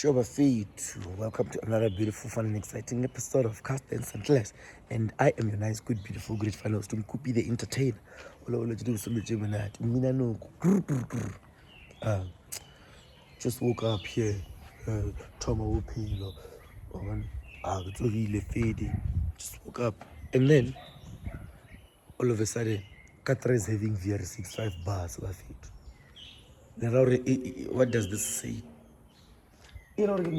Shoba Feed. Welcome to another beautiful, fun, and exciting episode of Cast and Sentless. And I am your nice, good, beautiful, great fellow, to Kupi the entertainer. Just woke up here. Toma Wupilo. Just woke up. And then, all of a sudden, Katra is having VR6 5 bars. What does this say? And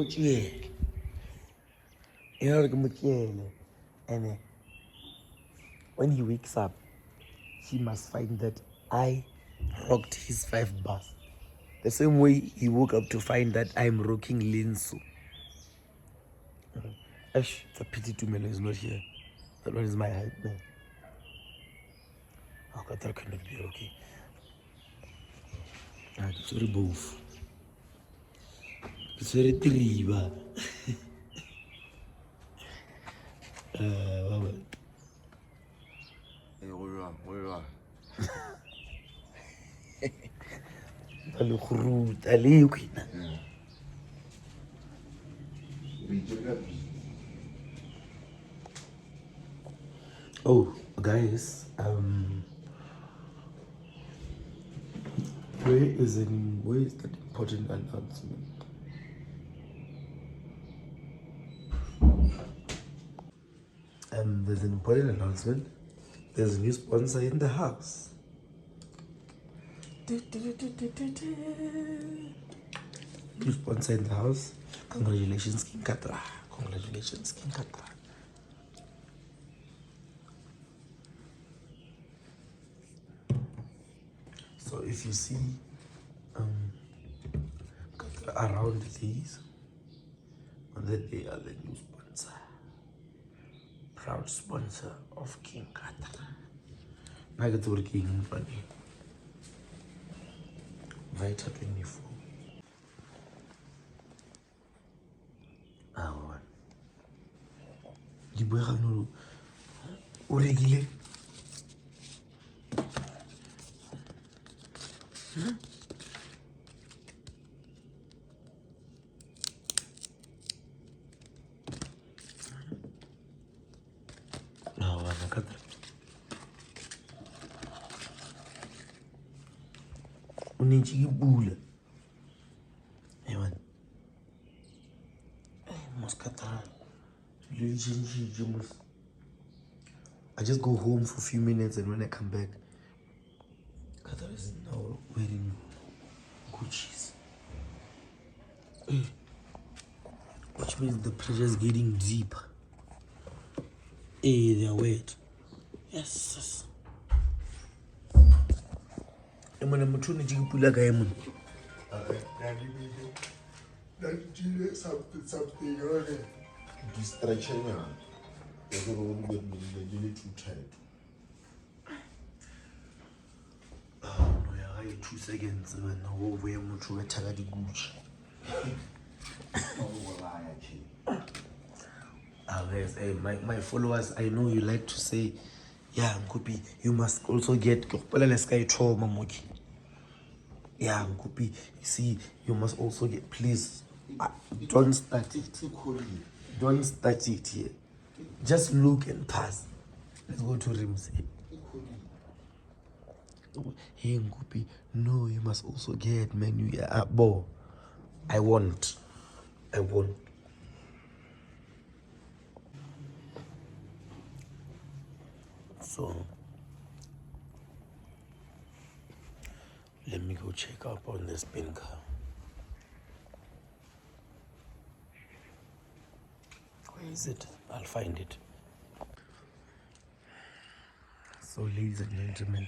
when he wakes up, he must find that I rocked his 5 bars. The same way he woke up to find that I'm rocking Linsu. Ash, it's a pity Tumelo is not here. That one is my hype man. Oh, that cannot be okay. It's very both. It's very triba. What? Hey, where are? Oh, guys, where is that important announcement? There's an important announcement. There's a new sponsor in the house. New sponsor in the house. Congratulations, King Katra. Congratulations, King Katra. So if you see Katra around these, that they are the new sponsor. Proud sponsor of King Katra. I get to working in front of you. Vita 24. Di buega no o rekile Katra. O ne ntse ke bula. I just go home for a few minutes and when I come back, Katra is now wearing Gucci's. Which means the pressure is getting deeper. Hey, they're wet. Yes. I'm going to try to pull a guy. Something, distraction. You're really too tired. No, I 2 seconds when I am to retire the Gucci. My followers, I know you like to say, yeah, Nkupi, you must also get Moki. Yeah, Nkupi, you see, you must also get, please, don't start it. Don't start it here. Just look and pass. Let's go to Rims. Hey, Nkupi, no, you must also get menu. Bo, I won't. So, let me go check up on this bin car. Where is it? I'll find it. So, ladies and gentlemen,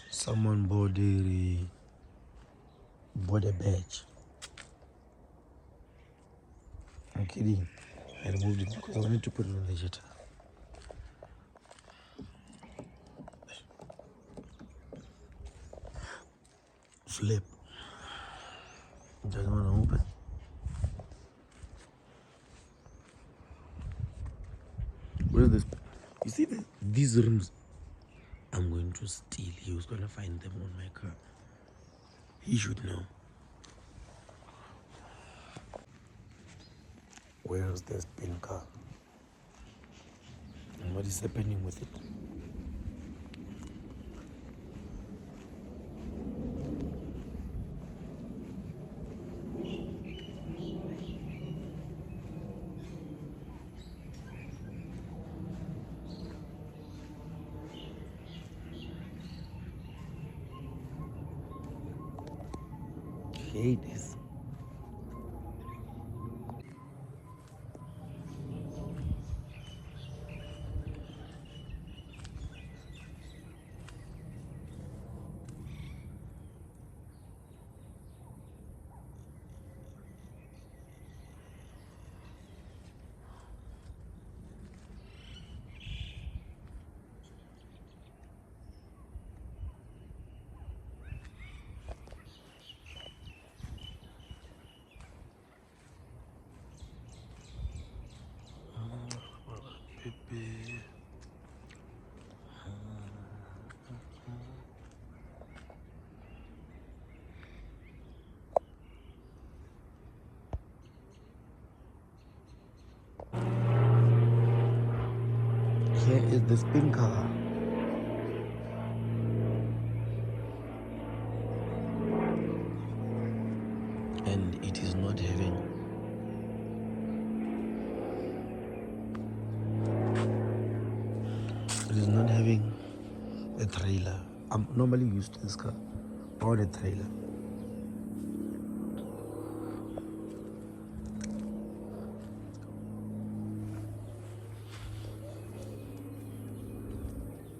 someone bought a badge. I'm kidding. I removed it because I wanted to put it on the jetta. Flip. Doesn't want to open. What is this? You see these rooms? I'm going to steal. He was going to find them on my car. He should know. Where's the spin car? And what is happening with it? Hate this. Here is the spin car. And it is not having a trailer. I'm normally used to this car or the trailer.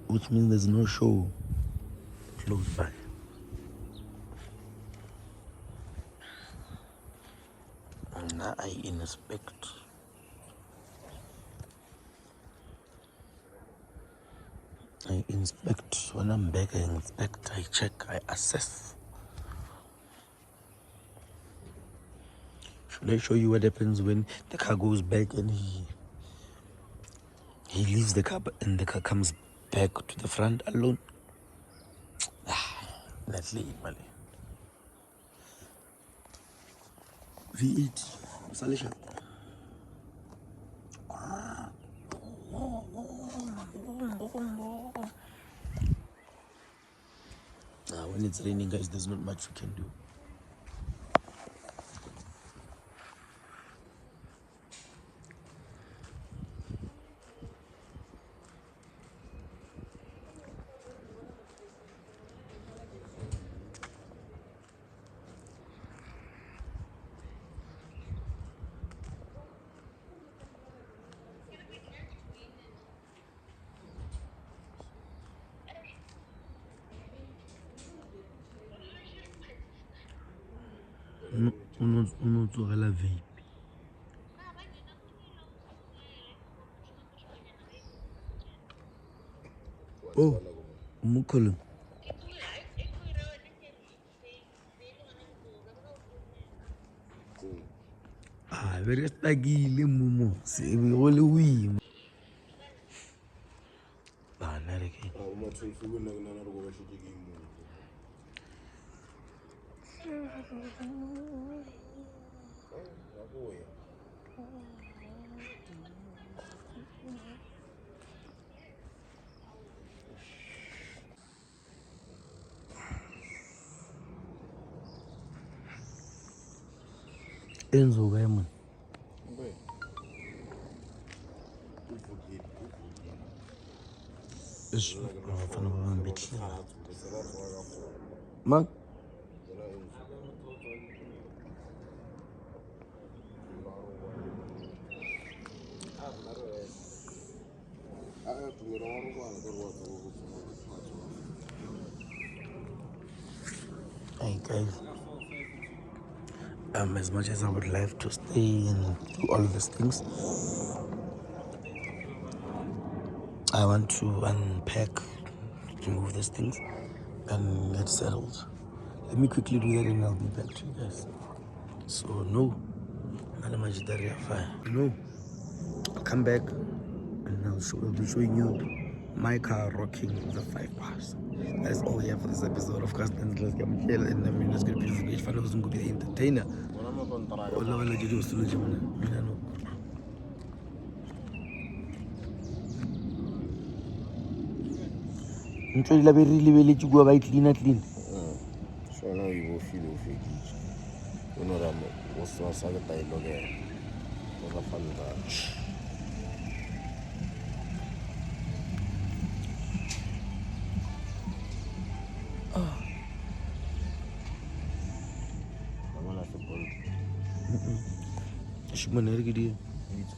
Which means there's no show close by. Now I inspect. When I'm back, I inspect, I check, I assess. Should I show you what happens when the car goes back and he leaves the car and the car comes back to the front alone? That's late, Mali. V8. Salisha. When it's raining, guys, there's not much we can do. On aura la vape. Oh, Mukolo. Very staggy, Mumu. See, we only we. Not again. Enzo Raymond. It's a bit. Man. Hey guys, as much as I would love to stay and do all of these things, I want to unpack, remove these things, and get settled. Let me quickly do that and I'll be back to you guys. So no, I'll come back and I'll be showing you my car rocking the 5 bars. That's all we have for this episode. Of course, then let's get Michael and I mean, let's get beautiful page. Fun was going to be the entertainer. ntho di labe re lebeletse kua ba e cleana. So now you will feel ofegile. You know that o sa le tailogela. O sa fana ka. Mama la football. Shimane re ke di. It's